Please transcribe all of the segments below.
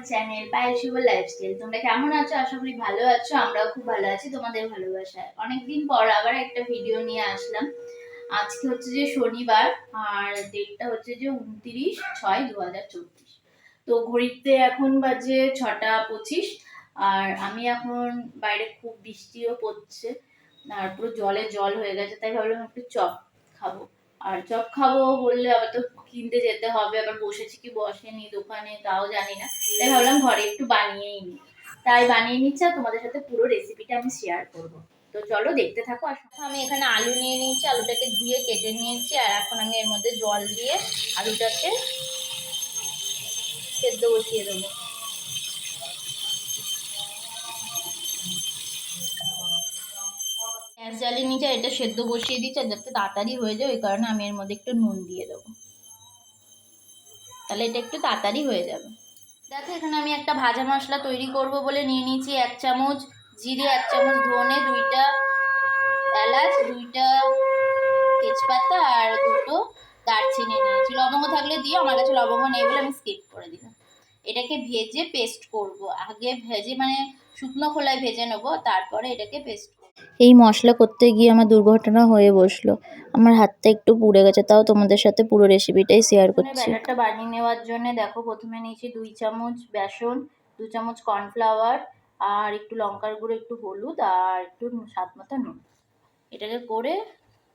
Channel Payel শুভ lifestyle. তোমরা কেমন আছো? আশা করি ভালো আছো। আমরাও খুব ভালো আছি তোমাদের ভালোবাসায়। অনেকদিন পর আবার একটা ভিডিও নিয়ে আসলাম। আজকে হচ্ছে যে শনিবার, আর ডেটটা হচ্ছে যে 29/6/2024। তো ঘড়িতে এখন বাজে 6টা 25। আর আমি এখন বাইরে খুব বৃষ্টিও পড়ছে, আর পুরো জলে জল হয়ে গেছে, তাই ভাবলাম একটু চপ খাবো। আর চপ খাবো বললে আবার তো কিনতে যেতে হবে, আবার বসেছি কি বসেনি দোকানে তাও জানি না, তাই ভাবলাম ঘরে একটু বানিয়েই নি। তাই বানিয়ে নিচ্ছি, আর তোমাদের সাথে পুরো রেসিপিটা আমি শেয়ার করব। তো চলো দেখতে থাকো। আর আমি এখানে আলু নিয়ে নিয়েছি, আলুটাকে ধুয়ে কেটে নিয়েছি, আর এখন আমি এর মধ্যে জল দিয়ে আলুটাকে সেদ্ধ বসিয়ে দেবো। গ্যাস জ্বালিয়ে নিচে এটা সেদ্ধ বসিয়ে দিচ্ছি, আর যাতে তাড়াতাড়ি হয়ে যায় ওই কারণে আমি এর মধ্যে একটু নুন দিয়ে দেবো, তাহলে এটা একটু তাড়াতাড়ি হয়ে যাবে। দেখো এখানে আমি একটা ভাজা মশলা তৈরি করব বলে নিয়ে নিয়েছি 1 চামচ জিরে, 1 চামচ ধনে, 2টা এলাচ, 2টা তেজপাতা আর 2টো দারচিনি নিয়েছি। লবঙ্গ থাকলে দিও, আমার কাছে লবঙ্গ নেই বলে আমি স্কিপ করে দিলাম। এটাকে ভেজে পেস্ট করব। আগে ভেজে মানে শুকনো খোলায় ভেজে নেবো, তারপরে এটাকে পেস্ট করব। এই মশলা করতে গিয়ে আমার দুর্ঘটনা হয়ে বসলো, আমার হাতটা একটু পুড়ে গেছে, তাও তোমাদের সাথে পুরো রেসিপিটাই শেয়ার করছি। ব্যাটারটা বানিয়ে নেওয়ার জন্য দেখো প্রথমে নিয়েছি 2 চামচ বেসন, 2 চামচ কর্নফ্লাওয়ার, আর একটু লঙ্কার গুঁড়ো, একটু হলুদ, আর একটু স্বাদ মতো নুন। এটাকে করে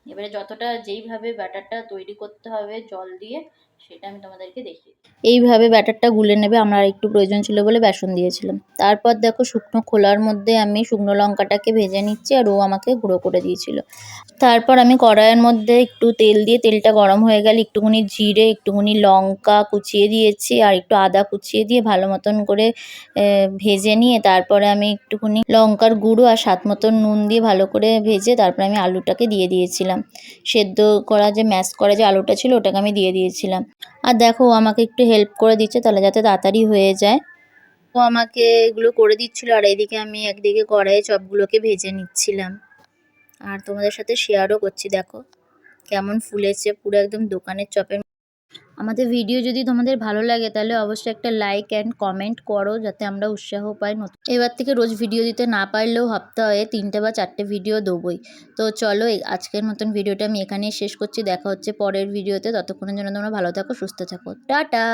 এবারে যতটা যেইভাবে ব্যাটারটা তৈরি করতে হবে জল দিয়ে, সেটা আমি তোমাদেরকে দেখিয়ে এইভাবে ব্যাটারটা গুলে নেবে। আমার একটু প্রয়োজন ছিল বলে বেসন দিয়েছিলাম। তারপর দেখো শুকনো খোলার মধ্যে আমি শুকনো লঙ্কাটাকে ভেজে নিচ্ছি, আর ও আমাকে গুঁড়ো করে দিয়েছিল। তারপর আমি কড়াইয়ের মধ্যে একটু তেল দিয়ে, তেলটা গরম হয়ে গেলে একটুখানি জিরে, একটুখানি লঙ্কা কুচিয়ে দিয়েছি, আর একটু আদা কুচিয়ে দিয়ে ভালো মতন করে ভেজে নিয়ে, তারপরে আমি একটুখানি লঙ্কার গুঁড়ো আর স্বাদ মতন নুন দিয়ে ভালো করে ভেজে তারপরে আমি আলুটাকে দিয়ে দিয়েছিলাম। সেদ্ধ করা যে ম্যাশ করা যে আলুটা ছিল ওটাকে আমি দিয়ে দিয়েছিলাম। আর দেখো ও আমাকে একটু হেল্প করে দিচ্ছে, তাহলে যাতে তাড়াতাড়ি হয়ে যায়। ও আমাকে এগুলো করে দিচ্ছিলো, আর এইদিকে আমি একদিকে কড়াইয়ে চপগুলোকে ভেজে নিচ্ছিলাম, আর তোমাদের সাথে শেয়ারও করছি। দেখো কেমন ফুলেছে, পুরো একদম দোকানের চপের। আমাদের ভিডিও যদি তোমাদের ভালো লাগে তাহলে অবশ্যই একটা লাইক অ্যান্ড কমেন্ট করো, যাতে আমরা উৎসাহ পাই। এবার থেকে রোজ ভিডিও দিতে না পারলেও সপ্তাহে 3টে বা 4টে ভিডিও দেবই। তো চলো আজকের মতন ভিডিওটা আমি এখানেই শেষ করছি। দেখা হচ্ছে পরের ভিডিওতে। ততক্ষণের জন্য তোমরা ভালো থাকো, সুস্থ থাকো, টাটা।